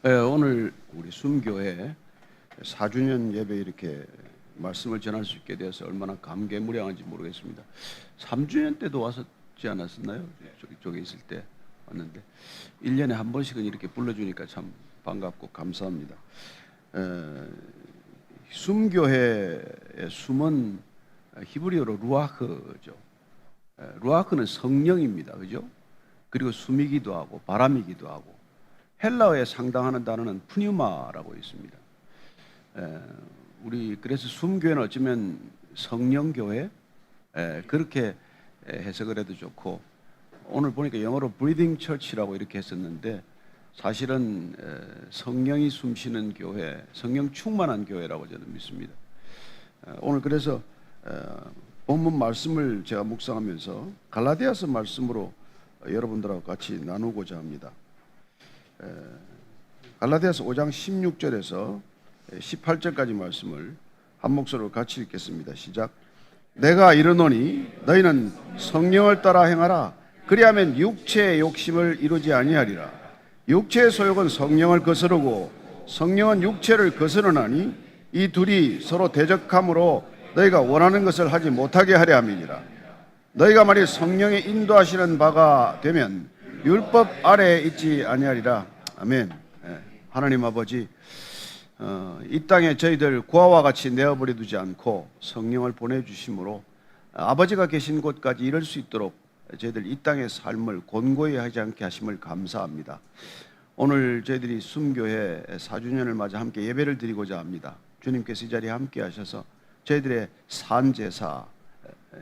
네, 오늘 우리 숨교회 4주년 예배 이렇게 말씀을 전할 수 있게 되어서 얼마나 감개무량한지 모르겠습니다. 3주년 때도 왔었지 않았었나요? 쪽에 있을 때 왔는데 1년에 한 번씩은 이렇게 불러주니까 참 반갑고 감사합니다. 숨교회의 숨은 히브리어로 루아흐죠. 루아흐는 성령입니다. 그죠? 그리고 숨이기도 하고 바람이기도 하고, 헬라어에 상당하는 단어는 푸뉴마라고 있습니다. 우리 그래서 숨교회는 어쩌면 성령교회, 그렇게 해석을 해도 좋고, 오늘 보니까 영어로 breathing church라고 이렇게 했었는데 사실은 성령이 숨쉬는 교회, 성령 충만한 교회라고 저는 믿습니다. 오늘 그래서 본문 말씀을 제가 묵상하면서 갈라디아서 말씀으로 여러분들하고 같이 나누고자 합니다. 갈라디아서 5장 16절에서 18절까지 말씀을 한 목소리로 같이 읽겠습니다. 시작. 내가 이르노니 너희는 성령을 따라 행하라. 그리하면 육체의 욕심을 이루지 아니하리라. 육체의 소욕은 성령을 거스르고 성령은 육체를 거스르나니 이 둘이 서로 대적함으로 너희가 원하는 것을 하지 못하게 하려 함이니라. 너희가 만일 성령의 인도하시는 바가 되면 율법 아래에 있지 아니하리라. 아멘. 하나님 아버지, 이 땅에 저희들 고아와 같이 내어버려 두지 않고 성령을 보내주심으로 아버지가 계신 곳까지 이룰 수 있도록 저희들 이 땅의 삶을 곤고히 하지 않게 하심을 감사합니다. 오늘 저희들이 숨교회 4주년을 맞아 함께 예배를 드리고자 합니다. 주님께서 이 자리에 함께 하셔서 저희들의 산제사,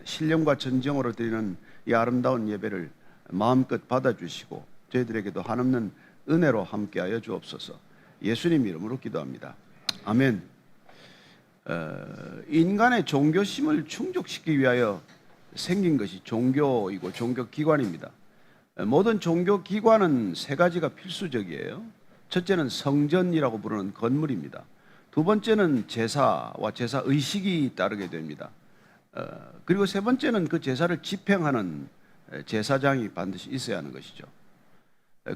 신령과 전정으로 드리는 이 아름다운 예배를 마음껏 받아주시고 저희들에게도 한없는 은혜로 함께하여 주옵소서. 예수님 이름으로 기도합니다. 아멘. 인간의 종교심을 충족시키기 위하여 생긴 것이 종교이고 종교기관입니다. 모든 종교기관은 세 가지가 필수적이에요. 첫째는 성전이라고 부르는 건물입니다. 두 번째는 제사와 제사의식이 따르게 됩니다. 그리고 세 번째는 그 제사를 집행하는 제사장이 반드시 있어야 하는 것이죠.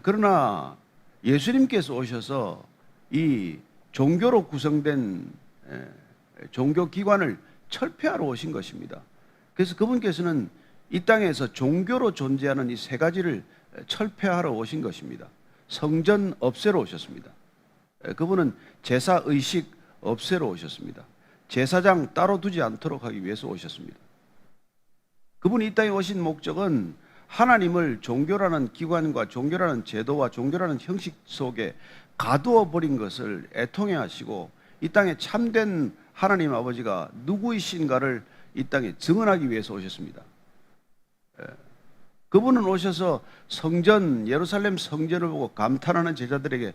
그러나 예수님께서 오셔서 이 종교로 구성된 종교기관을 철폐하러 오신 것입니다. 그래서 그분께서는 이 땅에서 종교로 존재하는 이 세 가지를 철폐하러 오신 것입니다. 성전 없애러 오셨습니다. 그분은 제사의식 없애러 오셨습니다. 제사장 따로 두지 않도록 하기 위해서 오셨습니다. 그분이 이 땅에 오신 목적은 하나님을 종교라는 기관과 종교라는 제도와 종교라는 형식 속에 가두어 버린 것을 애통해 하시고 이 땅에 참된 하나님 아버지가 누구이신가를 이 땅에 증언하기 위해서 오셨습니다. 그분은 오셔서 성전, 예루살렘 성전을 보고 감탄하는 제자들에게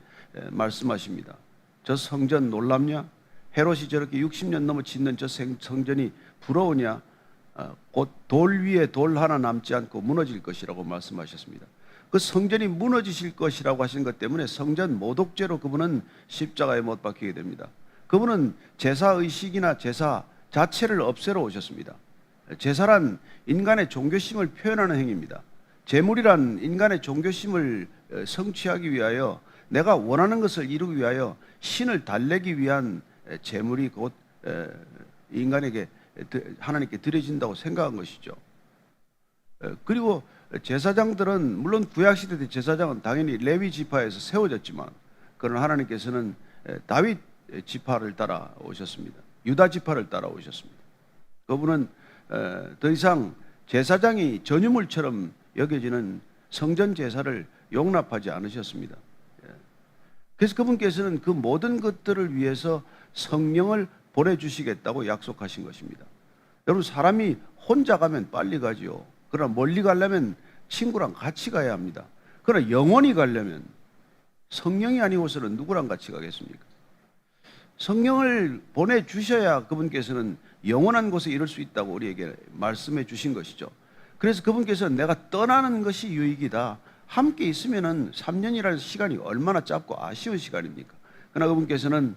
말씀하십니다. 저 성전 놀랍냐? 헤롯이 저렇게 60년 넘어 짓는 저 성전이 부러우냐? 곧 돌 위에 돌 하나 남지 않고 무너질 것이라고 말씀하셨습니다. 그 성전이 무너지실 것이라고 하신 것 때문에 성전 모독죄로 그분은 십자가에 못 박히게 됩니다. 그분은 제사의식이나 제사 자체를 없애러 오셨습니다. 제사란 인간의 종교심을 표현하는 행위입니다. 제물이란 인간의 종교심을 성취하기 위하여 내가 원하는 것을 이루기 위하여 신을 달래기 위한 제물이 곧 인간에게 하나님께 드려진다고 생각한 것이죠. 그리고 제사장들은 물론 구약시대 때 제사장은 당연히 레위 지파에서 세워졌지만 그러나 하나님께서는 다윗 지파를 따라 오셨습니다. 유다 지파를 따라 오셨습니다. 그분은 더 이상 제사장이 전유물처럼 여겨지는 성전 제사를 용납하지 않으셨습니다. 그래서 그분께서는 그 모든 것들을 위해서 성령을 보내주시겠다고 약속하신 것입니다. 여러분, 사람이 혼자 가면 빨리 가지요. 그러나 멀리 가려면 친구랑 같이 가야 합니다. 그러나 영원히 가려면 성령이 아니고서는 누구랑 같이 가겠습니까? 성령을 보내주셔야 그분께서는 영원한 곳에 이룰 수 있다고 우리에게 말씀해 주신 것이죠. 그래서 그분께서는 내가 떠나는 것이 유익이다. 함께 있으면은 3년이라는 시간이 얼마나 짧고 아쉬운 시간입니까? 그러나 그분께서는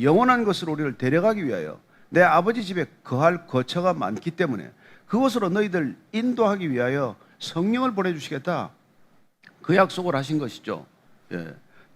영원한 것으로 우리를 데려가기 위하여 내 아버지 집에 거할 거처가 많기 때문에 그곳으로 너희들 인도하기 위하여 성령을 보내주시겠다. 그 약속을 하신 것이죠.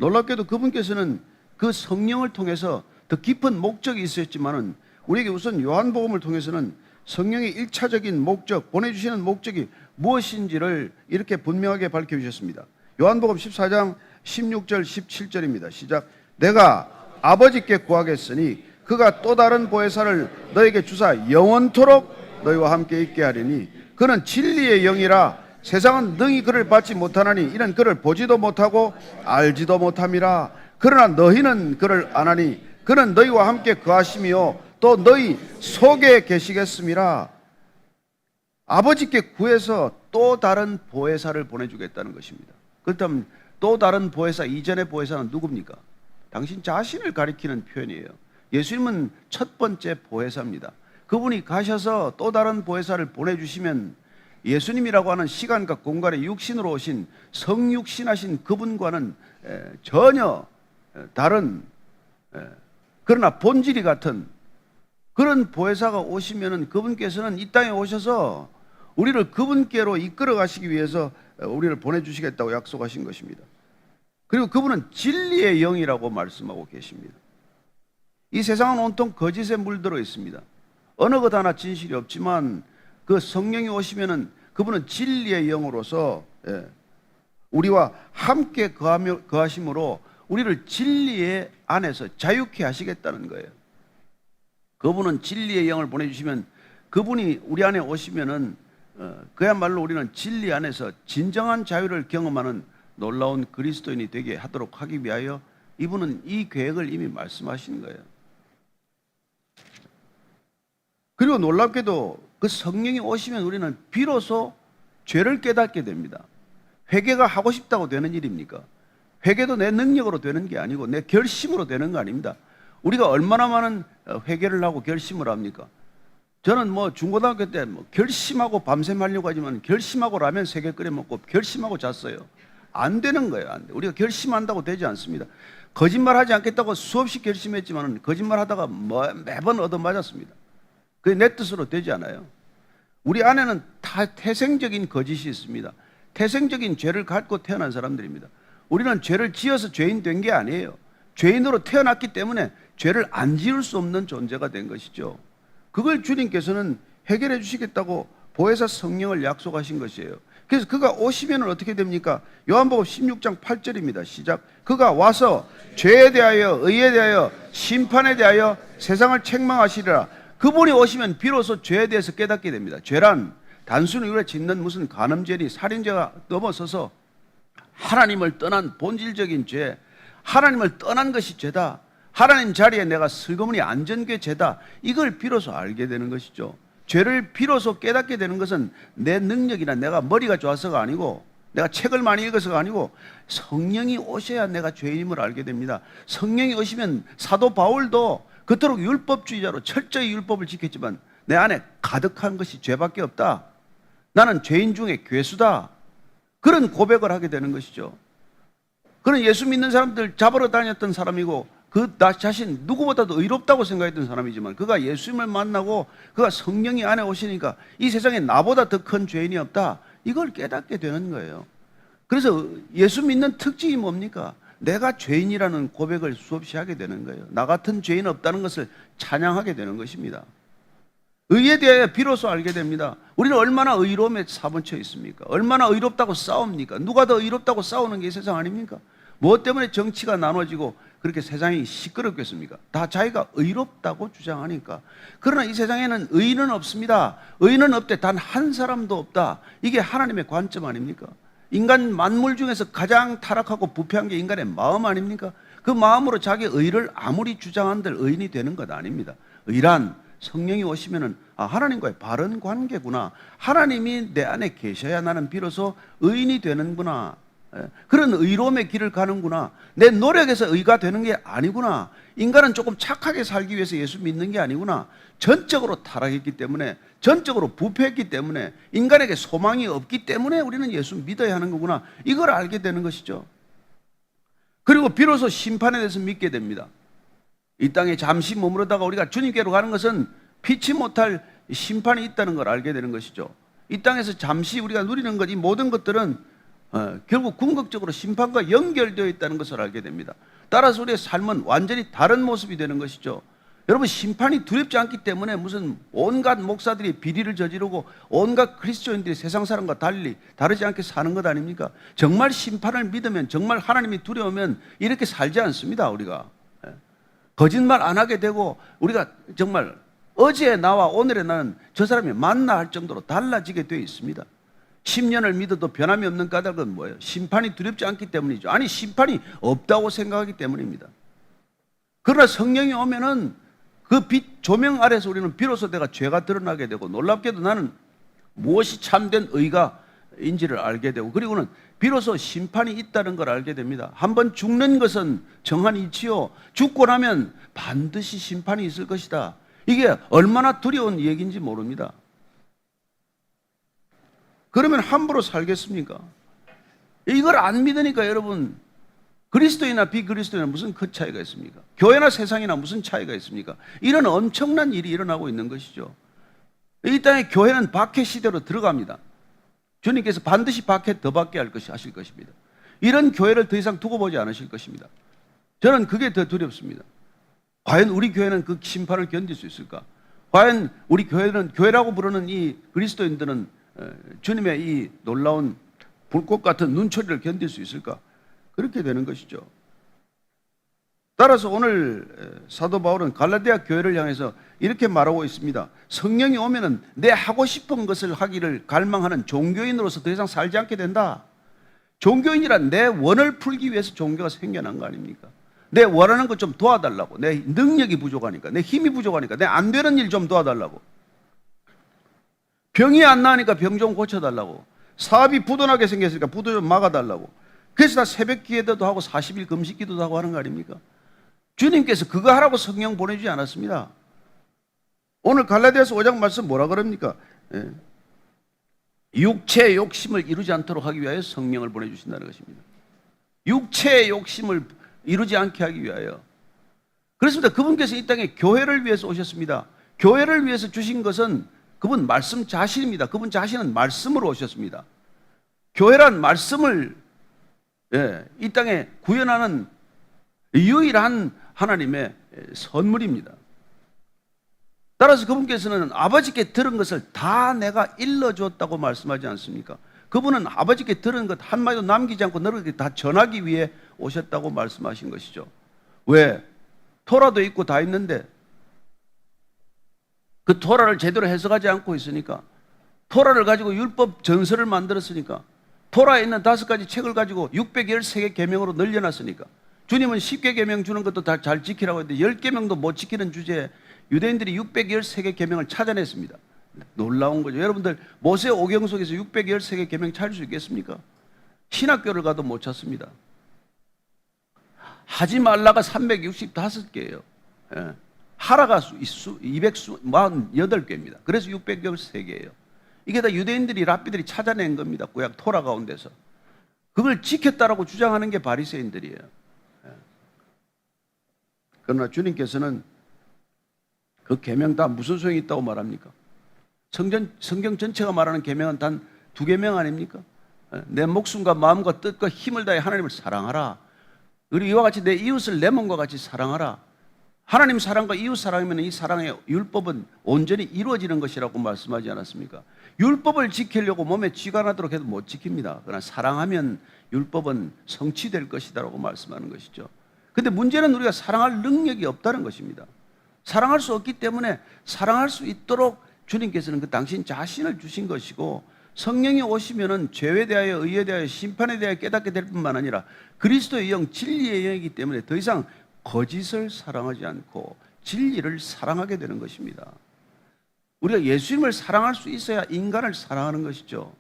놀랍게도 그분께서는 그 성령을 통해서 더 깊은 목적이 있었지만은 우리에게 우선 요한복음을 통해서는 성령의 1차적인 목적, 보내주시는 목적이 무엇인지를 이렇게 분명하게 밝혀주셨습니다. 요한복음 14장 16절 17절입니다. 시작. 내가 아버지께 구하겠으니 그가 또 다른 보혜사를 너에게 주사 영원토록 너희와 함께 있게 하리니 그는 진리의 영이라 세상은 능히 그를 받지 못하나니 이는 그를 보지도 못하고 알지도 못함이라. 그러나 너희는 그를 아나니 그는 너희와 함께 거하시며 또 너희 속에 계시겠음이라. 아버지께 구해서 또 다른 보혜사를 보내주겠다는 것입니다. 그렇다면 또 다른 보혜사, 이전의 보혜사는 누굽니까? 당신 자신을 가리키는 표현이에요. 예수님은 첫 번째 보혜사입니다. 그분이 가셔서 또 다른 보혜사를 보내주시면 예수님이라고 하는 시간과 공간에 육신으로 오신 성육신하신 그분과는 전혀 다른, 그러나 본질이 같은 그런 보혜사가 오시면은 그분께서는 이 땅에 오셔서 우리를 그분께로 이끌어 가시기 위해서 우리를 보내주시겠다고 약속하신 것입니다. 그리고 그분은 진리의 영이라고 말씀하고 계십니다. 이 세상은 온통 거짓에 물들어 있습니다. 어느 것 하나 진실이 없지만 그 성령이 오시면은 그분은 진리의 영으로서 우리와 함께 거하심으로 우리를 진리의 안에서 자유케 하시겠다는 거예요. 그분은 진리의 영을 보내주시면 그분이 우리 안에 오시면은 그야말로 우리는 진리 안에서 진정한 자유를 경험하는 놀라운 그리스도인이 되게 하도록 하기 위하여 이분은 이 계획을 이미 말씀하신 거예요. 그리고 놀랍게도 그 성령이 오시면 우리는 비로소 죄를 깨닫게 됩니다. 회개가 하고 싶다고 되는 일입니까? 회개도 내 능력으로 되는 게 아니고 내 결심으로 되는 거 아닙니다. 우리가 얼마나 많은 회개를 하고 결심을 합니까? 저는 중고등학교 때 결심하고 밤샘 하려고 하지만 결심하고 라면 3개 끓여 먹고 결심하고 잤어요. 안 되는 거예요. 안 돼. 우리가 결심한다고 되지 않습니다. 거짓말하지 않겠다고 수없이 결심했지만 거짓말하다가 매번 얻어맞았습니다. 그게 내 뜻으로 되지 않아요. 우리 안에는 태생적인 거짓이 있습니다. 태생적인 죄를 갖고 태어난 사람들입니다. 우리는 죄를 지어서 죄인 된 게 아니에요. 죄인으로 태어났기 때문에 죄를 안 지을 수 없는 존재가 된 것이죠. 그걸 주님께서는 해결해 주시겠다고 보혜사 성령을 약속하신 것이에요. 그래서 그가 오시면 어떻게 됩니까? 요한복음 16장 8절입니다. 시작. 그가 와서 죄에 대하여 의에 대하여 심판에 대하여 세상을 책망하시리라. 그분이 오시면 비로소 죄에 대해서 깨닫게 됩니다. 죄란 단순히 우리가 짓는 무슨 간음죄니 살인죄가 넘어서서 하나님을 떠난 본질적인 죄, 하나님을 떠난 것이 죄다. 하나님 자리에 내가 슬그머니 앉은 게 죄다. 이걸 비로소 알게 되는 것이죠. 죄를 비로소 깨닫게 되는 것은 내 능력이나 내가 머리가 좋아서가 아니고 내가 책을 많이 읽어서가 아니고 성령이 오셔야 내가 죄인임을 알게 됩니다. 성령이 오시면 사도 바울도 그토록 율법주의자로 철저히 율법을 지켰지만 내 안에 가득한 것이 죄밖에 없다. 나는 죄인 중에 괴수다. 그런 고백을 하게 되는 것이죠. 그는 예수 믿는 사람들 잡으러 다녔던 사람이고 나 자신 누구보다도 의롭다고 생각했던 사람이지만 그가 예수님을 만나고 그가 성령이 안에 오시니까 이 세상에 나보다 더 큰 죄인이 없다. 이걸 깨닫게 되는 거예요. 그래서 예수 믿는 특징이 뭡니까? 내가 죄인이라는 고백을 수없이 하게 되는 거예요. 나 같은 죄인 없다는 것을 찬양하게 되는 것입니다. 의에 대하여 비로소 알게 됩니다. 우리는 얼마나 의로움에 사무쳐 있습니까? 얼마나 의롭다고 싸웁니까? 누가 더 의롭다고 싸우는 게 이 세상 아닙니까? 무엇 때문에 정치가 나눠지고 그렇게 세상이 시끄럽겠습니까? 다 자기가 의롭다고 주장하니까. 그러나 이 세상에는 의인은 없습니다. 의인은 없대. 단 한 사람도 없다. 이게 하나님의 관점 아닙니까? 인간 만물 중에서 가장 타락하고 부패한 게 인간의 마음 아닙니까? 그 마음으로 자기 의를 아무리 주장한들 의인이 되는 것 아닙니다. 의란 성령이 오시면은 하나님과의 바른 관계구나. 하나님이 내 안에 계셔야 나는 비로소 의인이 되는구나. 그런 의로움의 길을 가는구나. 내 노력에서 의가 되는 게 아니구나. 인간은 조금 착하게 살기 위해서 예수 믿는 게 아니구나. 전적으로 타락했기 때문에, 전적으로 부패했기 때문에, 인간에게 소망이 없기 때문에 우리는 예수 믿어야 하는 거구나. 이걸 알게 되는 것이죠. 그리고 비로소 심판에 대해서 믿게 됩니다. 이 땅에 잠시 머무르다가 우리가 주님께로 가는 것은 피치 못할 심판이 있다는 걸 알게 되는 것이죠. 이 땅에서 잠시 우리가 누리는 것, 이 모든 것들은 결국 궁극적으로 심판과 연결되어 있다는 것을 알게 됩니다. 따라서 우리의 삶은 완전히 다른 모습이 되는 것이죠. 여러분, 심판이 두렵지 않기 때문에 무슨 온갖 목사들이 비리를 저지르고 온갖 그리스도인들이 세상 사람과 달리 다르지 않게 사는 것 아닙니까? 정말 심판을 믿으면, 정말 하나님이 두려우면 이렇게 살지 않습니다. 우리가 거짓말 안 하게 되고, 우리가 정말 어제 나와 오늘의 나는 저 사람이 맞나 할 정도로 달라지게 되어 있습니다. 10년을 믿어도 변함이 없는 까닭은 뭐예요? 심판이 두렵지 않기 때문이죠. 아니, 심판이 없다고 생각하기 때문입니다. 그러나 성령이 오면은 그 빛 조명 아래서 우리는 비로소 내가 죄가 드러나게 되고, 놀랍게도 나는 무엇이 참된 의가인지를 알게 되고, 그리고는 비로소 심판이 있다는 걸 알게 됩니다. 한번 죽는 것은 정한 이치요, 죽고 나면 반드시 심판이 있을 것이다. 이게 얼마나 두려운 얘기인지 모릅니다. 그러면 함부로 살겠습니까? 이걸 안 믿으니까 여러분, 그리스도인이나 비그리스도인이나 무슨 큰 차이가 있습니까? 교회나 세상이나 무슨 차이가 있습니까? 이런 엄청난 일이 일어나고 있는 것이죠. 이 땅에 교회는 박해 시대로 들어갑니다. 주님께서 반드시 박해 더 받게 하실 것입니다. 이런 교회를 더 이상 두고 보지 않으실 것입니다. 저는 그게 더 두렵습니다. 과연 우리 교회는 그 심판을 견딜 수 있을까? 과연 우리 교회는, 교회라고 부르는 이 그리스도인들은 주님의 이 놀라운 불꽃 같은 눈초리를 견딜 수 있을까? 그렇게 되는 것이죠. 따라서 오늘 사도 바울은 갈라디아 교회를 향해서 이렇게 말하고 있습니다. 성령이 오면은 내 하고 싶은 것을 하기를 갈망하는 종교인으로서 더 이상 살지 않게 된다. 종교인이란 내 원을 풀기 위해서 종교가 생겨난 거 아닙니까? 내 원하는 것 좀 도와달라고, 내 능력이 부족하니까, 내 힘이 부족하니까, 내 안 되는 일 좀 도와달라고, 병이 안 나으니까 병 좀 고쳐달라고, 사업이 부도나게 생겼으니까 부도 좀 막아달라고. 그래서 다 새벽 기도도 하고 40일 금식 기도도 하고 하는 거 아닙니까? 주님께서 그거 하라고 성령 보내주지 않았습니다. 오늘 갈라디아서 5장 말씀 뭐라 그럽니까? 육체의 욕심을 이루지 않도록 하기 위하여 성령을 보내주신다는 것입니다. 육체의 욕심을 이루지 않게 하기 위하여. 그렇습니다. 그분께서 이 땅에 교회를 위해서 오셨습니다. 교회를 위해서 주신 것은 그분 말씀 자신입니다. 그분 자신은 말씀으로 오셨습니다. 교회란 말씀을 이 땅에 구현하는 유일한 하나님의 선물입니다. 따라서 그분께서는 아버지께 들은 것을 다 내가 일러주었다고 말씀하지 않습니까? 그분은 아버지께 들은 것 한마디도 남기지 않고 너희에게 다 전하기 위해 오셨다고 말씀하신 것이죠. 왜? 토라도 있고 다 있는데 그 토라를 제대로 해석하지 않고 있으니까, 토라를 가지고 율법 전설을 만들었으니까, 토라에 있는 5가지 책을 가지고 613개 계명으로 늘려놨으니까, 주님은 10개 계명 주는 것도 다 잘 지키라고 했는데 10계명도 못 지키는 주제에 유대인들이 613개 계명을 찾아냈습니다. 놀라운 거죠. 여러분들 모세 오경 속에서 613개 계명 찾을 수 있겠습니까? 신학교를 가도 못 찾습니다. 하지 말라가 365개예요. 하라가 248개입니다. 그래서 613개예요. 이게 다 유대인들이 랍비들이 찾아낸 겁니다. 구약 토라 가운데서. 그걸 지켰다라고 주장하는 게 바리새인들이에요. 그러나 주님께서는 그 계명 다 무슨 소용이 있다고 말합니까? 성경 전체가 말하는 계명은 단 2계명 아닙니까? 내 목숨과 마음과 뜻과 힘을 다해 하나님을 사랑하라. 그리고 이와 같이 내 이웃을 내 몸과 같이 사랑하라. 하나님 사랑과 이웃 사랑이면 이 사랑의 율법은 온전히 이루어지는 것이라고 말씀하지 않았습니까? 율법을 지키려고 몸에 쥐가 나도록 해도 못 지킵니다. 그러나 사랑하면 율법은 성취될 것이다라고 말씀하는 것이죠. 근데 문제는 우리가 사랑할 능력이 없다는 것입니다. 사랑할 수 없기 때문에 사랑할 수 있도록 주님께서는 그 당신 자신을 주신 것이고, 성령이 오시면은 죄에 대하여, 의에 대하여, 심판에 대하여 깨닫게 될 뿐만 아니라 그리스도의 영, 진리의 영이기 때문에 더 이상 거짓을 사랑하지 않고 진리를 사랑하게 되는 것입니다. 우리가 예수님을 사랑할 수 있어야 인간을 사랑하는 것이죠.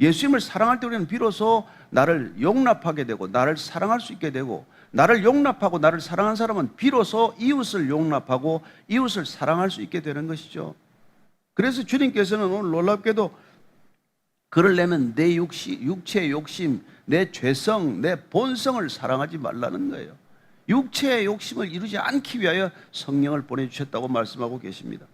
예수님을 사랑할 때 우리는 비로소 나를 용납하게 되고 나를 사랑할 수 있게 되고, 나를 용납하고 나를 사랑한 사람은 비로소 이웃을 용납하고 이웃을 사랑할 수 있게 되는 것이죠. 그래서 주님께서는 오늘 놀랍게도 그러려면 내 육체의 욕심, 내 죄성, 내 본성을 사랑하지 말라는 거예요. 육체의 욕심을 이루지 않기 위하여 성령을 보내주셨다고 말씀하고 계십니다.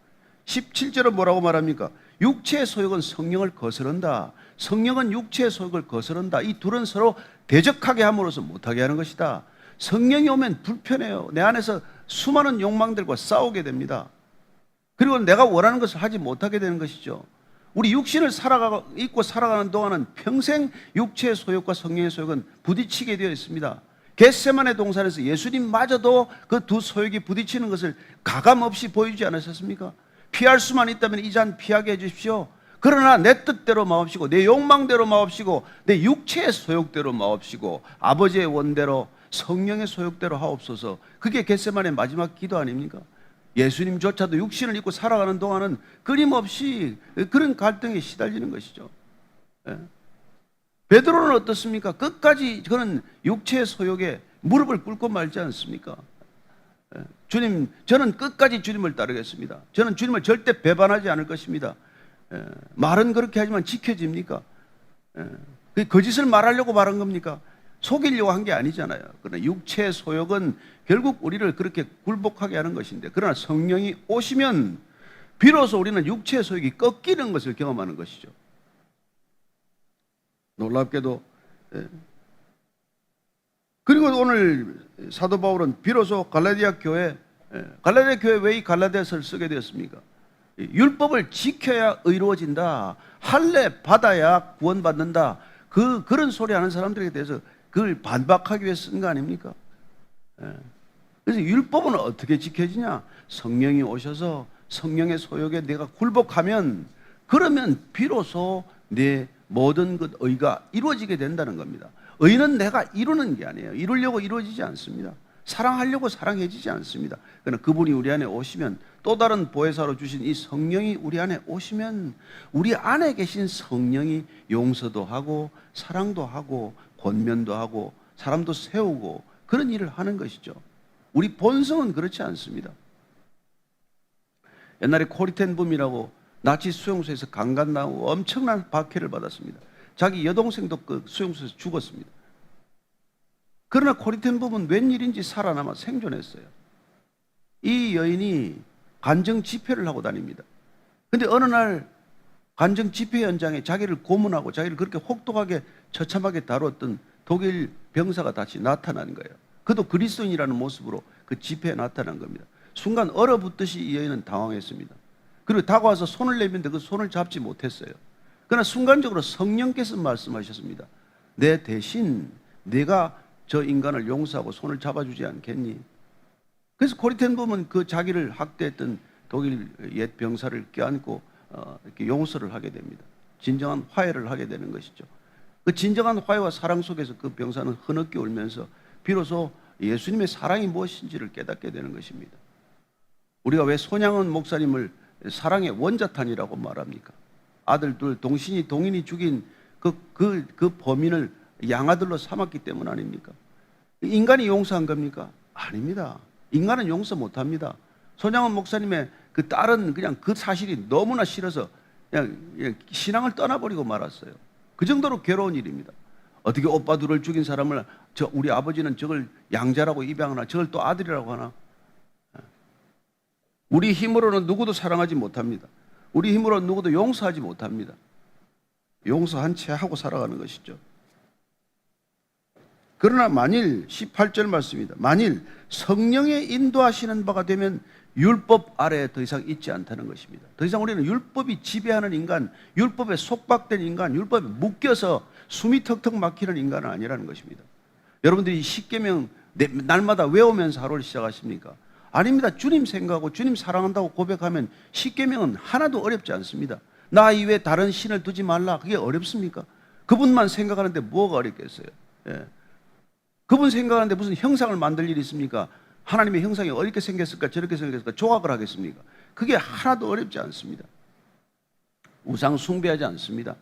17절은 뭐라고 말합니까? 육체의 소욕은 성령을 거스른다. 성령은 육체의 소욕을 거스른다. 이 둘은 서로 대적하게 함으로써 못하게 하는 것이다. 성령이 오면 불편해요. 내 안에서 수많은 욕망들과 싸우게 됩니다. 그리고 내가 원하는 것을 하지 못하게 되는 것이죠. 우리 육신을 입고 살아가는 동안은 평생 육체의 소욕과 성령의 소욕은 부딪히게 되어 있습니다. 겟세마네 동산에서 예수님마저도 그 두 소욕이 부딪히는 것을 가감없이 보여주지 않으셨습니까? 피할 수만 있다면 이 잔 피하게 해주십시오. 그러나 내 뜻대로 마옵시고 내 욕망대로 마옵시고 내 육체의 소욕대로 마옵시고 아버지의 원대로 성령의 소욕대로 하옵소서. 그게 겟세마네 마지막 기도 아닙니까? 예수님조차도 육신을 입고 살아가는 동안은 끊임없이 그런 갈등에 시달리는 것이죠. 베드로는 어떻습니까? 끝까지 그는 육체의 소욕에 무릎을 꿇고 말지 않습니까? 주님, 저는 끝까지 주님을 따르겠습니다. 저는 주님을 절대 배반하지 않을 것입니다. 말은 그렇게 하지만 지켜집니까? 거짓을 말하려고 말한 겁니까? 속이려고 한 게 아니잖아요. 그러나 육체의 소욕은 결국 우리를 그렇게 굴복하게 하는 것인데, 그러나 성령이 오시면 비로소 우리는 육체의 소욕이 꺾이는 것을 경험하는 것이죠. 놀랍게도. 그리고 오늘 사도 바울은 비로소 갈라디아 교회 왜 이 갈라디아서를 쓰게 되었습니까? 율법을 지켜야 의로워진다. 할례 받아야 구원받는다. 그런 소리 하는 사람들에 대해서 그걸 반박하기 위해 쓴 거 아닙니까? 그래서 율법은 어떻게 지켜지냐? 성령이 오셔서 성령의 소욕에 내가 굴복하면, 그러면 비로소 내 모든 것 의가 이루어지게 된다는 겁니다. 의는 내가 이루는 게 아니에요. 이루려고 이루어지지 않습니다. 사랑하려고 사랑해지지 않습니다. 그러나 그분이 우리 안에 오시면, 또 다른 보혜사로 주신 이 성령이 우리 안에 오시면, 우리 안에 계신 성령이 용서도 하고 사랑도 하고 권면도 하고 사람도 세우고 그런 일을 하는 것이죠. 우리 본성은 그렇지 않습니다. 옛날에 코리텐붐이라고 나치 수용소에서 강간당하고 엄청난 박해를 받았습니다. 자기 여동생도 그 수용소에서 죽었습니다. 그러나 코리텐붐은 웬일인지 살아남아 생존했어요. 이 여인이 간정 집회를 하고 다닙니다. 근데 어느 날 간정 집회 현장에 자기를 고문하고 자기를 그렇게 혹독하게 처참하게 다뤘던 독일 병사가 다시 나타난 거예요. 그도 그리스도인이라는 모습으로 그 집회에 나타난 겁니다. 순간 얼어붙듯이 이 여인은 당황했습니다. 그리고 다가와서 손을 내밀는데 그 손을 잡지 못했어요. 그러나 순간적으로 성령께서 말씀하셨습니다. 내 대신 내가 저 인간을 용서하고 손을 잡아주지 않겠니? 그래서 코리텐붐은 그 자기를 학대했던 독일 옛 병사를 껴안고 이렇게 용서를 하게 됩니다. 진정한 화해를 하게 되는 것이죠. 그 진정한 화해와 사랑 속에서 그 병사는 흐느껴 울면서 비로소 예수님의 사랑이 무엇인지를 깨닫게 되는 것입니다. 우리가 왜 손양은 목사님을 사랑의 원자탄이라고 말합니까? 아들 둘 동인이 죽인 그 범인을 양아들로 삼았기 때문 아닙니까? 인간이 용서한 겁니까? 아닙니다. 인간은 용서 못합니다. 손양은 목사님의 그 딸은 그냥 그 사실이 너무나 싫어서 그냥 신앙을 떠나버리고 말았어요. 그 정도로 괴로운 일입니다. 어떻게 오빠 둘을 죽인 사람을 우리 아버지는 저걸 양자라고 입양하나, 저걸 또 아들이라고 하나? 우리 힘으로는 누구도 사랑하지 못합니다. 우리 힘으로는 누구도 용서하지 못합니다. 용서한 채 하고 살아가는 것이죠. 그러나 만일 18절 말씀입니다. 만일 성령의 인도하시는 바가 되면 율법 아래에 더 이상 있지 않다는 것입니다. 더 이상 우리는 율법이 지배하는 인간, 율법에 속박된 인간, 율법에 묶여서 숨이 턱턱 막히는 인간은 아니라는 것입니다. 여러분들이 십계명 날마다 외우면서 하루를 시작하십니까? 아닙니다. 주님 생각하고 주님 사랑한다고 고백하면 십계명은 하나도 어렵지 않습니다. 나 이외에 다른 신을 두지 말라. 그게 어렵습니까? 그분만 생각하는데 뭐가 어렵겠어요? 그분 생각하는데 무슨 형상을 만들 일이 있습니까? 하나님의 형상이 어렵게 생겼을까 저렇게 생겼을까 조각을 하겠습니까? 그게 하나도 어렵지 않습니다. 우상 숭배하지 않습니다.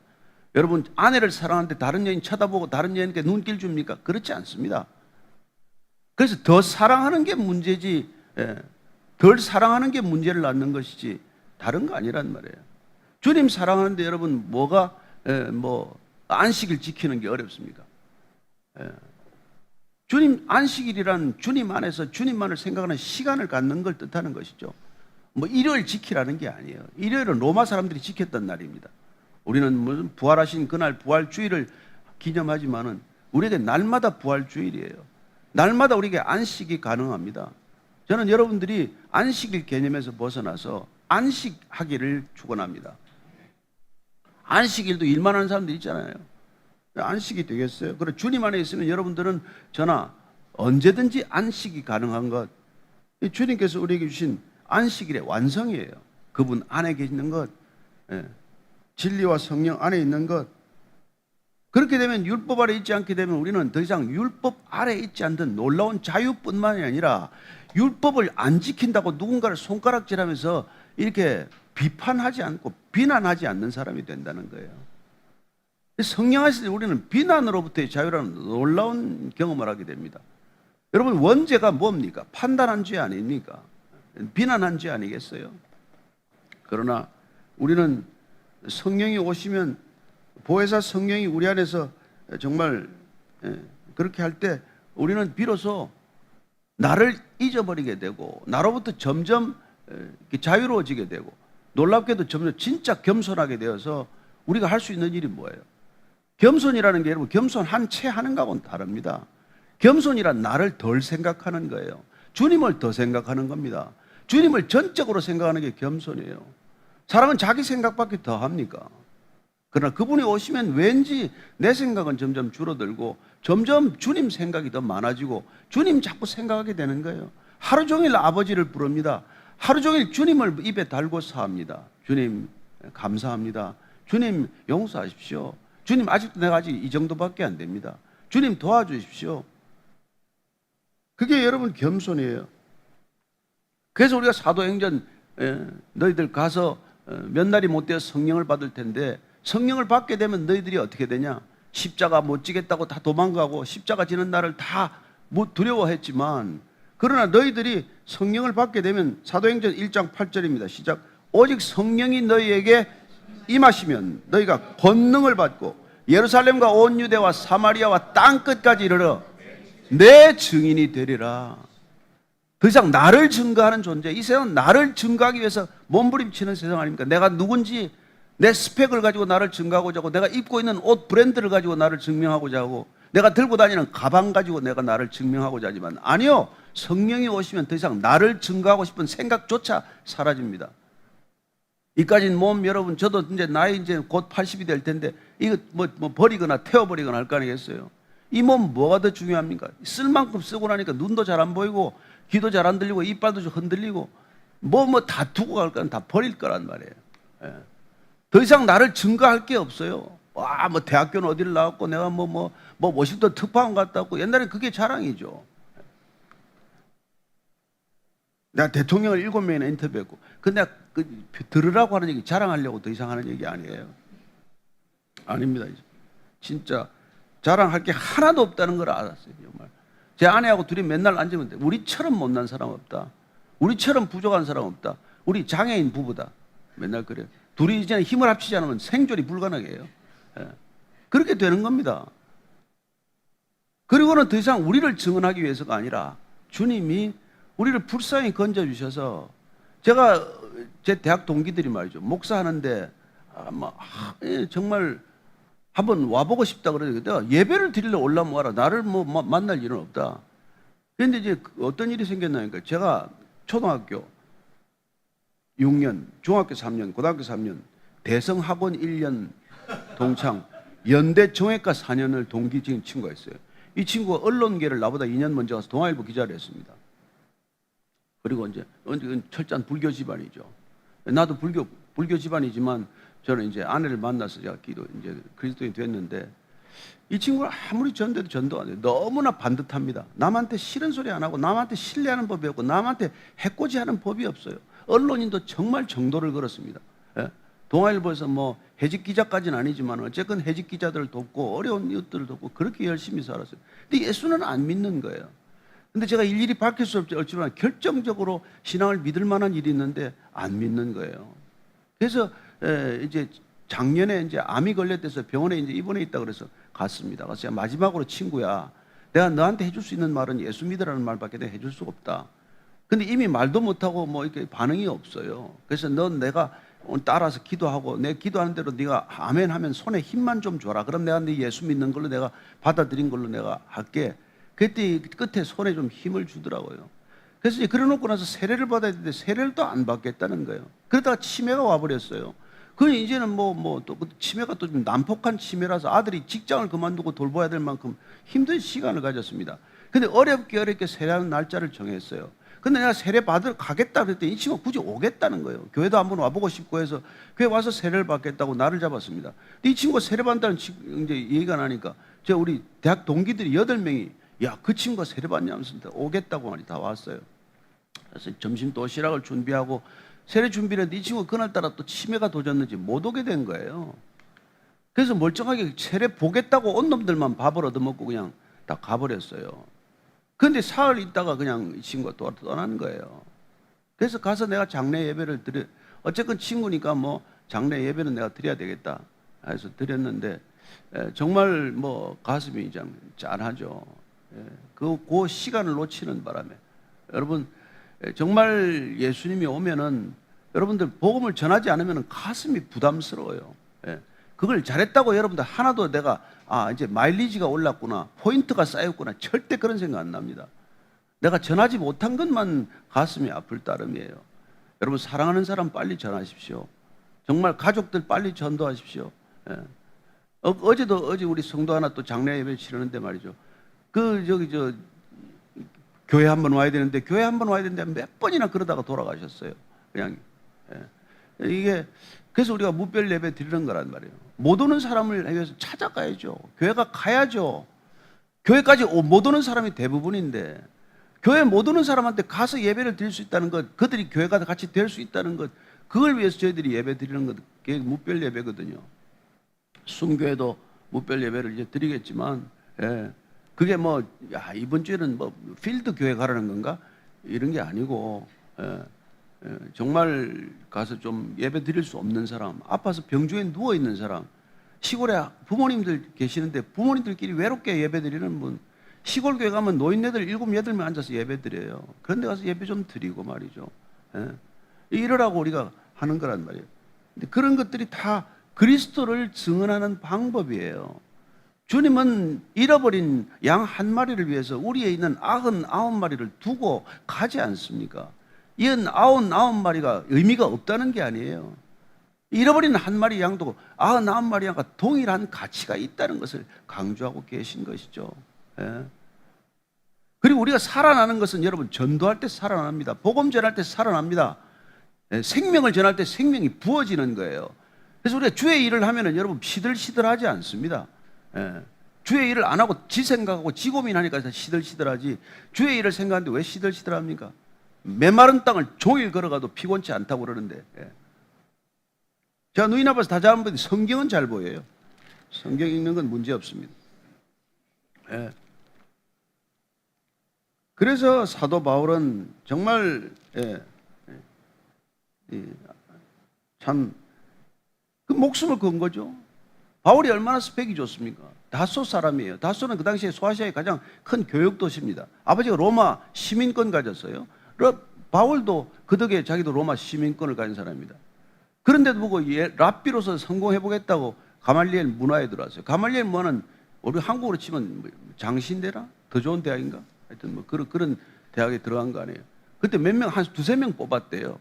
여러분 아내를 사랑하는데 다른 여인 쳐다보고 다른 여인에게 눈길 줍니까? 그렇지 않습니다. 그래서 더 사랑하는 게 문제지, 덜 사랑하는 게 문제를 낳는 것이지 다른 거 아니란 말이에요. 주님 사랑하는데 여러분 뭐가 안식일 지키는 게 어렵습니까? 주님 안식일이란 주님 안에서 주님만을 생각하는 시간을 갖는 걸 뜻하는 것이죠. 뭐 일요일 지키라는 게 아니에요. 일요일은 로마 사람들이 지켰던 날입니다. 우리는 무슨 부활하신 그날 부활주일을 기념하지만은 우리에게 날마다 부활주일이에요. 날마다 우리에게 안식이 가능합니다. 저는 여러분들이 안식일 개념에서 벗어나서 안식하기를 축원합니다. 안식일도 일만 하는 사람들 있잖아요. 안식이 되겠어요? 그래 주님 안에 있으면 여러분들은 저나 언제든지 안식이 가능한 것, 주님께서 우리에게 주신 안식일의 완성이에요. 그분 안에 계시는 것, 진리와 성령 안에 있는 것. 그렇게 되면 율법 아래 있지 않게 되면 우리는 더 이상 율법 아래 있지 않던 놀라운 자유뿐만이 아니라 율법을 안 지킨다고 누군가를 손가락질하면서 이렇게 비판하지 않고 비난하지 않는 사람이 된다는 거예요. 성령 안에서 우리는 비난으로부터의 자유라는 놀라운 경험을 하게 됩니다. 여러분, 원죄가 뭡니까? 판단한 죄 아닙니까? 비난한 죄 아니겠어요? 그러나 우리는 성령이 오시면, 보혜사 성령이 우리 안에서 정말 그렇게 할 때 우리는 비로소 나를 잊어버리게 되고 나로부터 점점 자유로워지게 되고, 놀랍게도 점점 진짜 겸손하게 되어서 우리가 할 수 있는 일이 뭐예요? 겸손이라는 게 여러분 겸손한 채 하는 거하고는 다릅니다. 겸손이란 나를 덜 생각하는 거예요. 주님을 더 생각하는 겁니다. 주님을 전적으로 생각하는 게 겸손이에요. 사람은 자기 생각밖에 더 합니까? 그러나 그분이 오시면 왠지 내 생각은 점점 줄어들고 점점 주님 생각이 더 많아지고 주님 자꾸 생각하게 되는 거예요. 하루 종일 아버지를 부릅니다. 하루 종일 주님을 입에 달고 사합니다. 주님 감사합니다. 주님 용서하십시오. 주님 아직도 내가 아직 이 정도밖에 안 됩니다. 주님 도와주십시오. 그게 여러분 겸손이에요. 그래서 우리가 사도행전 너희들 가서 몇 날이 못 되어 성령을 받을 텐데, 성령을 받게 되면 너희들이 어떻게 되냐? 십자가 못 지겠다고 다 도망가고 십자가 지는 날을 다 두려워했지만, 그러나 너희들이 성령을 받게 되면, 사도행전 1장 8절입니다. 시작. 오직 성령이 너희에게 임하시면 너희가 권능을 받고 예루살렘과 온 유대와 사마리아와 땅끝까지 이르러 내 증인이 되리라. 더 이상 나를 증거하는 존재, 이 세상은 나를 증거하기 위해서 몸부림치는 세상 아닙니까? 내가 누군지 내 스펙을 가지고 나를 증거하고자 하고, 내가 입고 있는 옷 브랜드를 가지고 나를 증명하고자 하고, 내가 들고 다니는 가방 가지고 내가 나를 증명하고자 하지만, 아니요, 성령이 오시면 더 이상 나를 증거하고 싶은 생각조차 사라집니다. 이까진 몸, 여러분, 저도 이제 나이 이제 곧 80이 될 텐데, 이거 뭐 버리거나 태워버리거나 할 거 아니겠어요? 이 몸 뭐가 더 중요합니까? 쓸 만큼 쓰고 나니까 눈도 잘 안 보이고, 귀도 잘 안 들리고, 이빨도 좀 흔들리고, 뭐 다 두고 갈 거는 다 버릴 거란 말이에요. 예. 더 이상 나를 증거할 게 없어요. 와, 뭐 대학교는 어디를 나왔고, 내가 뭐 워싱턴 특파원 갔다 왔고, 옛날에 그게 자랑이죠. 내가 대통령을 7명이나 인터뷰했고, 근데 내가 들으라고 하는 얘기, 자랑하려고 더 이상 하는 얘기 아니에요. 아닙니다. 진짜 자랑할 게 하나도 없다는 걸 알았어요. 정말 제 아내하고 둘이 맨날 앉으면 돼. 우리처럼 못난 사람 없다. 우리처럼 부족한 사람 없다. 우리 장애인 부부다. 맨날 그래요. 둘이 이제 힘을 합치지 않으면 생존이 불가능해요. 예. 그렇게 되는 겁니다. 그리고는 더 이상 우리를 증언하기 위해서가 아니라 주님이 우리를 불쌍히 건져주셔서, 제가 제 대학 동기들이 말이죠, 목사하는데 정말 한번 와보고 싶다 그러는데, 내가 예배를 드리러 올라면 와라. 나를 만날 일은 없다. 그런데 이제 어떤 일이 생겼나니까, 제가 초등학교 6년, 중학교 3년, 고등학교 3년, 대성학원 1년 동창, 연대 정외과 4년을 동기 지금 친구가 있어요. 이 친구가 언론계를 나보다 2년 먼저 가서 동아일보 기자를 했습니다. 그리고 이제 철저한 불교 집안이죠. 나도 불교 집안이지만 저는 이제 아내를 만나서 제가 이제 그리스도인이 됐는데, 이 친구가 아무리 전도해도 전도 안 해요. 너무나 반듯합니다. 남한테 싫은 소리 안 하고, 남한테 신뢰하는 법이 없고, 남한테 해코지하는 법이 없어요. 언론인도 정말 정도를 걸었습니다. 예? 동아일보에서 뭐 해직 기자까지는 아니지만 어쨌건 해직 기자들을 돕고 어려운 이웃들을 돕고 그렇게 열심히 살았어요. 근데 예수는 안 믿는 거예요. 근데 제가 일일이 밝힐 수 없지만 결정적으로 신앙을 믿을 만한 일이 있는데 안 믿는 거예요. 그래서 이제 작년에 이제 암이 걸렸대서 병원에 이제 입원해 있다 그래서 갔습니다. 그래서 제가 마지막으로, 친구야, 내가 너한테 해줄 수 있는 말은 예수 믿으라는 말밖에 내가 해줄 수가 없다. 근데 이미 말도 못하고 뭐 이렇게 반응이 없어요. 그래서 넌 내가 따라서 기도하고 내 기도하는 대로 네가 아멘 하면 손에 힘만 좀 줘라. 그럼 내가 네 예수 믿는 걸로 내가 받아들인 걸로 내가 할게. 그때 끝에 손에 좀 힘을 주더라고요. 그래서 이제 그래놓고 나서 세례를 받아야 되는데 세례를 또 안 받겠다는 거예요. 그러다가 치매가 와버렸어요. 그 이제는 또 치매가 또 좀 난폭한 치매라서 아들이 직장을 그만두고 돌봐야 될 만큼 힘든 시간을 가졌습니다. 근데 어렵게 세례하는 날짜를 정했어요. 근데 내가 세례 받으러 가겠다 그랬더니 이 친구가 굳이 오겠다는 거예요. 교회도 한번 와보고 싶고 해서 교회 와서 세례를 받겠다고 날을 잡았습니다. 근데 이 친구가 세례 받는다는 이제 얘기가 나니까 우리 대학 동기들이 8명이 야, 그 친구가 세례 받냐면서 오겠다고 말이 다 왔어요. 그래서 점심 도시락을 준비하고 세례 준비를 했는데 이 친구가 그날따라 또 치매가 도졌는지 못 오게 된 거예요. 그래서 멀쩡하게 세례 보겠다고 온 놈들만 밥을 얻어먹고 그냥 다 가버렸어요. 그런데 사흘 있다가 그냥 이 친구가 또 떠난 거예요. 그래서 가서 내가 장례 예배를 어쨌든 친구니까 뭐 장례 예배는 내가 드려야 되겠다 해서 드렸는데 정말 뭐 가슴이 좀 짠하죠. 그 시간을 놓치는 바람에 여러분 정말 예수님이 오면은 여러분들 복음을 전하지 않으면 가슴이 부담스러워요. 그걸 잘했다고 여러분들 하나도 내가 이제 마일리지가 올랐구나, 포인트가 쌓였구나, 절대 그런 생각 안 납니다. 내가 전하지 못한 것만 가슴이 아플 따름이에요. 여러분 사랑하는 사람 빨리 전하십시오. 정말 가족들 빨리 전도하십시오. 어제 우리 성도 하나 또 장례 예배 치르는데 말이죠. 교회 한번 와야 되는데 몇 번이나 그러다가 돌아가셨어요. 그냥 이게 그래서 우리가 무별 예배 드리는 거란 말이에요. 못 오는 사람을 위해서 찾아가야죠. 교회가 가야죠. 교회까지 못 오는 사람이 대부분인데 교회 못 오는 사람한테 가서 예배를 드릴 수 있다는 것, 그들이 교회가 같이 될 수 있다는 것, 그걸 위해서 저희들이 예배 드리는 것, 그게 무별 예배거든요. 순교회도 무별 예배를 이제 드리겠지만, 그게 이번 주에는 필드 교회 가라는 건가? 이런 게 아니고, 정말 가서 좀 예배 드릴 수 없는 사람, 아파서 병중에 누워있는 사람, 시골에 부모님들 계시는데 부모님들끼리 외롭게 예배 드리는 분, 시골 교회 가면 노인네들 7, 8명 앉아서 예배 드려요. 그런데 가서 예배 좀 드리고 말이죠. 이러라고 우리가 하는 거란 말이에요. 근데 그런 것들이 다 그리스도를 증언하는 방법이에요. 주님은 잃어버린 양 한 마리를 위해서 우리에 있는 99마리를 두고 가지 않습니까? 이 99마리가 의미가 없다는 게 아니에요. 잃어버린 한 마리 양도 99마리 양과 동일한 가치가 있다는 것을 강조하고 계신 것이죠. 그리고 우리가 살아나는 것은 여러분 전도할 때 살아납니다. 복음 전할 때 살아납니다. 생명을 전할 때 생명이 부어지는 거예요. 그래서 우리가 주의 일을 하면은 여러분 시들시들하지 않습니다. 주의 일을 안 하고 지 생각하고 지 고민하니까 시들시들하지, 주의 일을 생각하는데 왜 시들시들합니까? 메마른 땅을 종일 걸어가도 피곤치 않다고 그러는데, 제가 누이 앞에서 다 잘한 분이 성경은 잘 보여요. 성경 읽는 건 문제 없습니다. 그래서 사도 바울은 정말 참 그 목숨을 건 거죠. 바울이 얼마나 스펙이 좋습니까? 다소 사람이에요. 다소는 그 당시에 소아시아의 가장 큰 교육 도시입니다. 아버지가 로마 시민권 가졌어요. 바울도 그 덕에 자기도 로마 시민권을 가진 사람입니다. 그런데도 보고 랍비로서 성공해보겠다고 가말리엘 문화에 들어왔어요. 가말리엘 문화는 우리 한국으로 치면 장신대라? 더 좋은 대학인가? 하여튼 그런 대학에 들어간 거 아니에요. 그때 몇 명, 한 두세 명 뽑았대요.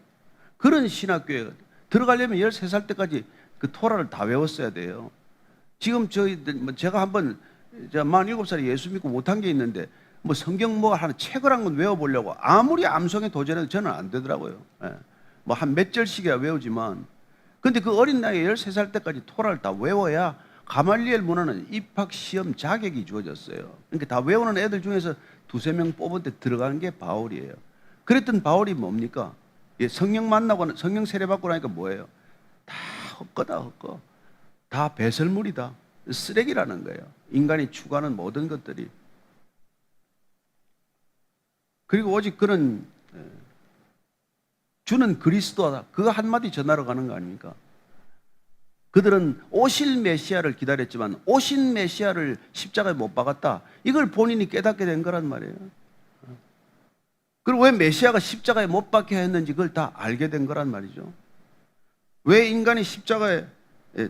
그런 신학교에 들어가려면 13살 때까지 그 토라를 다 외웠어야 돼요. 지금 제가 한번, 제가 47살에 예수 믿고 못한 게 있는데, 성경 하나 책을 한 권 외워보려고 아무리 암송에 도전해도 저는 안 되더라고요. 한 몇 절씩이야 외우지만. 근데 그 어린 나이에 13살 때까지 토라를 다 외워야 가말리엘 문화는 입학시험 자격이 주어졌어요. 그러니까 다 외우는 애들 중에서 두세 명 뽑은 데 들어가는 게 바울이에요. 그랬던 바울이 뭡니까? 성령 만나고, 성령 세례받고 나니까 뭐예요? 다 헛거다, 헛거. 다 배설물이다. 쓰레기라는 거예요. 인간이 추구하는 모든 것들이. 그리고 오직 그는 주는 그리스도다. 그거 한마디 전하러 가는 거 아닙니까? 그들은 오실 메시아를 기다렸지만 오신 메시아를 십자가에 못 박았다. 이걸 본인이 깨닫게 된 거란 말이에요. 그리고 왜 메시아가 십자가에 못 박혀야 했는지 그걸 다 알게 된 거란 말이죠. 왜 인간이 십자가에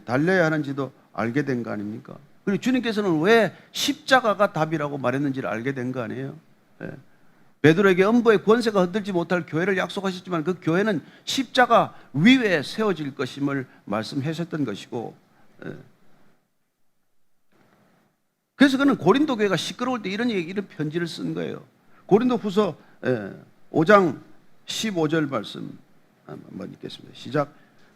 달려야 하는지도 알게 된 거 아닙니까? 그리고 주님께서는 왜 십자가가 답이라고 말했는지를 알게 된 거 아니에요? 베드로에게 음부의 권세가 흔들지 못할 교회를 약속하셨지만 그 교회는 십자가 위에 세워질 것임을 말씀하셨던 것이고, 그래서 그는 고린도 교회가 시끄러울 때 이런 편지를 쓴 거예요. 고린도 후서 5장 15절 말씀 한번 읽겠습니다. 시작.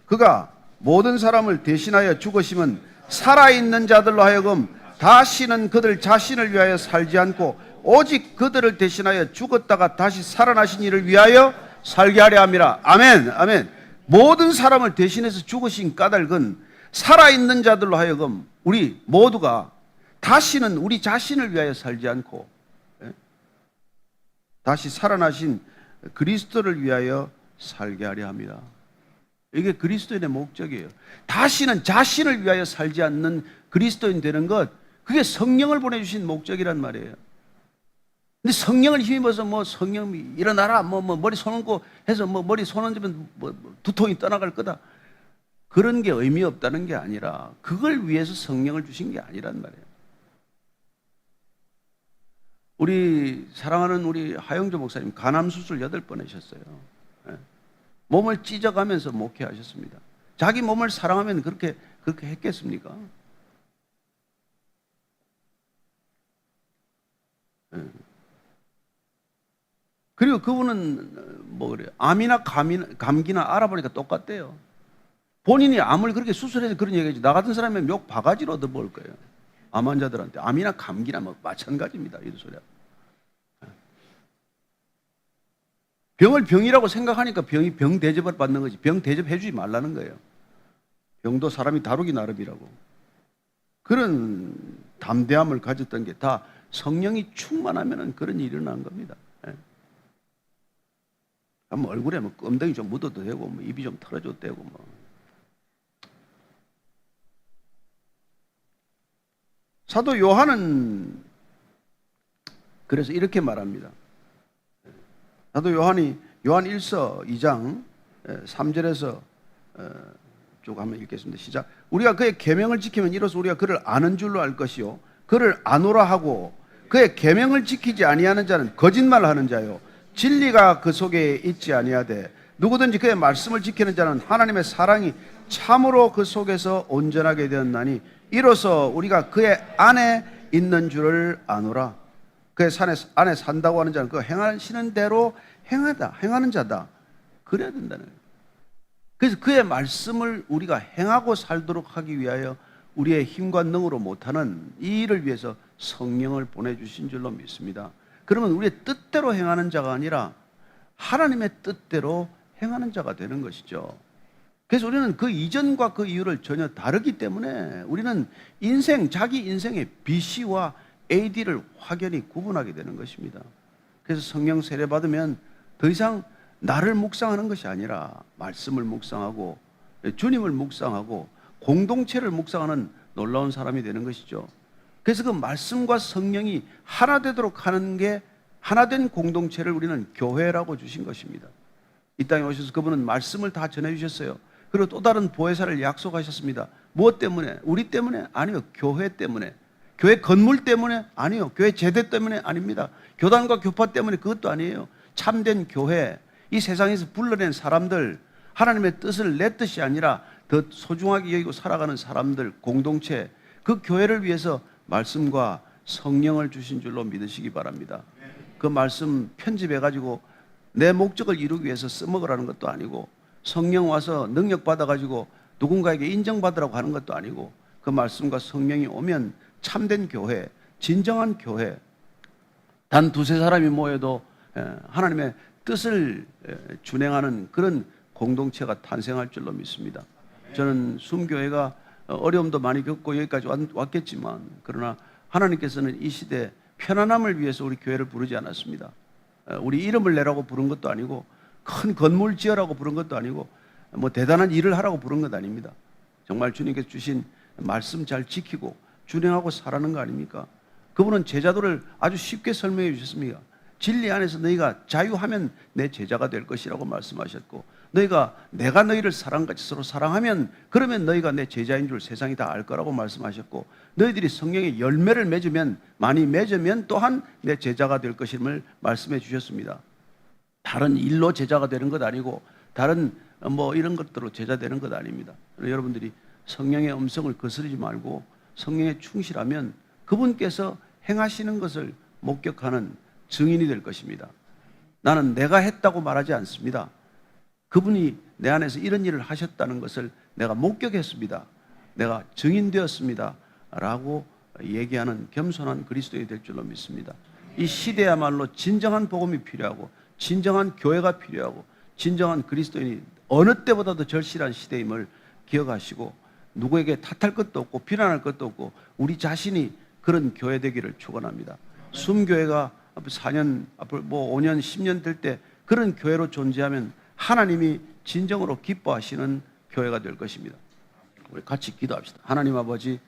그가 모든 사람을 대신하여 죽으심은 살아있는 자들로 하여금 다시는 그들 자신을 위하여 살지 않고 오직 그들을 대신하여 죽었다가 다시 살아나신 이를 위하여 살게 하려 함이라. 아멘, 아멘. 모든 사람을 대신해서 죽으신 까닭은 살아있는 자들로 하여금 우리 모두가 다시는 우리 자신을 위하여 살지 않고 다시 살아나신 그리스도를 위하여 살게 하려 합니다. 이게 그리스도인의 목적이에요. 다시는 자신을 위하여 살지 않는 그리스도인 되는 것, 그게 성령을 보내주신 목적이란 말이에요. 근데 성령을 힘입어서 뭐 성령이 일어나라, 뭐 머리 손 얹고 해서 뭐 머리 손 얹으면 뭐 두통이 떠나갈 거다. 그런 게 의미 없다는 게 아니라 그걸 위해서 성령을 주신 게 아니란 말이에요. 우리 사랑하는 우리 하영조 목사님 간암 수술 8번 하셨어요. 몸을 찢어가면서 목회하셨습니다. 자기 몸을 사랑하면 그렇게 했겠습니까? 그리고 그분은 뭐 그래요? 암이나 감기나 알아보니까 똑같대요. 본인이 암을 그렇게 수술해서 그런 얘기하지. 나 같은 사람이면 욕 바가지로 얻어볼 거예요. 암 환자들한테. 암이나 감기나 뭐 마찬가지입니다. 이런 소리야. 병을 병이라고 생각하니까 병이 병 대접을 받는 거지. 병 대접해 주지 말라는 거예요. 병도 사람이 다루기 나름이라고. 그런 담대함을 가졌던 게 다 성령이 충만하면 그런 일이 일어난 겁니다. 뭐 얼굴에 뭐 껌덩이 좀 묻어도 되고, 뭐 입이 좀 털어줘도 되고, 뭐. 사도 요한은 그래서 이렇게 말합니다. 사도 요한이 요한 1서 2장 3절에서 쭉 한번 읽겠습니다. 시작. 우리가 그의 계명을 지키면 이로써 우리가 그를 아는 줄로 알 것이요 그를 아노라 하고 그의 계명을 지키지 아니하는 자는 거짓말하는 자요 진리가 그 속에 있지 아니하되 누구든지 그의 말씀을 지키는 자는 하나님의 사랑이 참으로 그 속에서 온전하게 되었나니 이로써 우리가 그의 안에 있는 줄을 아노라. 그의 안에 산다고 하는 자는 그 행하시는 대로 행하는 자다. 그래야 된다는 거예요. 그래서 그의 말씀을 우리가 행하고 살도록 하기 위하여 우리의 힘과 능으로 못하는 이 일을 위해서 성령을 보내주신 줄로 믿습니다. 그러면 우리의 뜻대로 행하는 자가 아니라 하나님의 뜻대로 행하는 자가 되는 것이죠. 그래서 우리는 그 이전과 그 이후를 전혀 다르기 때문에 우리는 자기 인생의 BC와 AD를 확연히 구분하게 되는 것입니다. 그래서 성령 세례 받으면 더 이상 나를 묵상하는 것이 아니라 말씀을 묵상하고 주님을 묵상하고 공동체를 묵상하는 놀라운 사람이 되는 것이죠. 그래서 그 말씀과 성령이 하나 되도록 하는 게 하나된 공동체를 우리는 교회라고 주신 것입니다. 이 땅에 오셔서 그분은 말씀을 다 전해주셨어요. 그리고 또 다른 보혜사를 약속하셨습니다. 무엇 때문에? 우리 때문에? 아니요. 교회 때문에. 교회 건물 때문에? 아니요. 교회 제대 때문에? 아닙니다. 교단과 교파 때문에? 그것도 아니에요. 참된 교회, 이 세상에서 불러낸 사람들, 하나님의 뜻을 내 뜻이 아니라 더 소중하게 여기고 살아가는 사람들, 공동체, 그 교회를 위해서 말씀과 성령을 주신 줄로 믿으시기 바랍니다. 그 말씀 편집해가지고 내 목적을 이루기 위해서 써먹으라는 것도 아니고 성령 와서 능력 받아가지고 누군가에게 인정받으라고 하는 것도 아니고 그 말씀과 성령이 오면 참된 교회, 진정한 교회, 단 두세 사람이 모여도 하나님의 뜻을 준행하는 그런 공동체가 탄생할 줄로 믿습니다. 저는 숨교회가 어려움도 많이 겪고 여기까지 왔겠지만 그러나 하나님께서는 이 시대 편안함을 위해서 우리 교회를 부르지 않았습니다. 우리 이름을 내라고 부른 것도 아니고 큰 건물 지으라고 부른 것도 아니고 뭐 대단한 일을 하라고 부른 것 아닙니다. 정말 주님께서 주신 말씀 잘 지키고 준행하고 살아가는 거 아닙니까? 그분은 제자도를 아주 쉽게 설명해 주셨습니다. 진리 안에서 너희가 자유하면 내 제자가 될 것이라고 말씀하셨고, 너희가 내가 너희를 사랑같이 서로 사랑하면 그러면 너희가 내 제자인 줄 세상이 다 알 거라고 말씀하셨고, 너희들이 성령의 열매를 맺으면, 많이 맺으면 또한 내 제자가 될 것임을 말씀해 주셨습니다. 다른 일로 제자가 되는 것 아니고 다른 이런 것들로 제자 되는 것 아닙니다. 여러분들이 성령의 음성을 거스르지 말고 성령에 충실하면 그분께서 행하시는 것을 목격하는 증인이 될 것입니다. 나는 내가 했다고 말하지 않습니다. 그분이 내 안에서 이런 일을 하셨다는 것을 내가 목격했습니다. 내가 증인되었습니다. 라고 얘기하는 겸손한 그리스도인이 될 줄로 믿습니다. 이 시대야말로 진정한 복음이 필요하고 진정한 교회가 필요하고 진정한 그리스도인이 어느 때보다도 절실한 시대임을 기억하시고, 누구에게 탓할 것도 없고 비난할 것도 없고 우리 자신이 그런 교회 되기를 축원합니다. 숨교회가 앞으로 4년, 앞으로 5년, 10년 될 때 그런 교회로 존재하면 하나님이 진정으로 기뻐하시는 교회가 될 것입니다. 우리 같이 기도합시다. 하나님 아버지,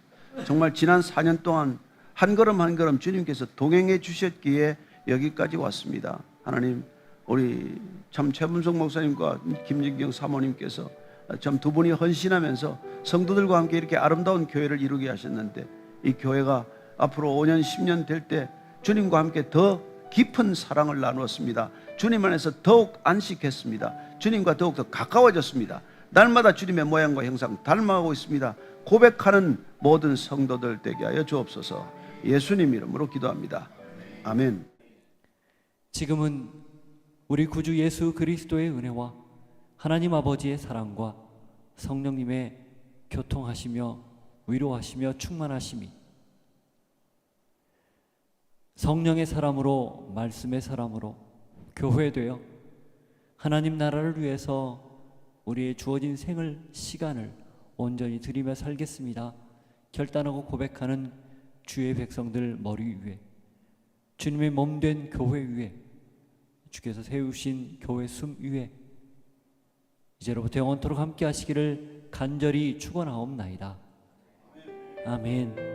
정말 지난 4년 동안 한 걸음 한 걸음 주님께서 동행해 주셨기에 여기까지 왔습니다. 하나님, 우리 참 최문석 목사님과 김진경 사모님께서 참 두 분이 헌신하면서 성도들과 함께 이렇게 아름다운 교회를 이루게 하셨는데, 이 교회가 앞으로 5년, 10년 될 때 주님과 함께 더 깊은 사랑을 나누었습니다. 주님 안에서 더욱 안식했습니다. 주님과 더욱 더 가까워졌습니다. 날마다 주님의 모양과 형상 닮아가고 있습니다. 고백하는 모든 성도들 되게 하여 주옵소서. 예수님 이름으로 기도합니다. 아멘. 지금은 우리 구주 예수 그리스도의 은혜와 하나님 아버지의 사랑과 성령님의 교통하시며 위로하시며 충만하심이 성령의 사람으로, 말씀의 사람으로 교회되어 하나님 나라를 위해서 우리의 주어진 생을, 시간을 온전히 드리며 살겠습니다 결단하고 고백하는 주의 백성들 머리 위에, 주님의 몸된 교회 위에, 주께서 세우신 교회 숨 위에 이제로부터 영원토록 함께 하시기를 간절히 축원하옵나이다. 아멘.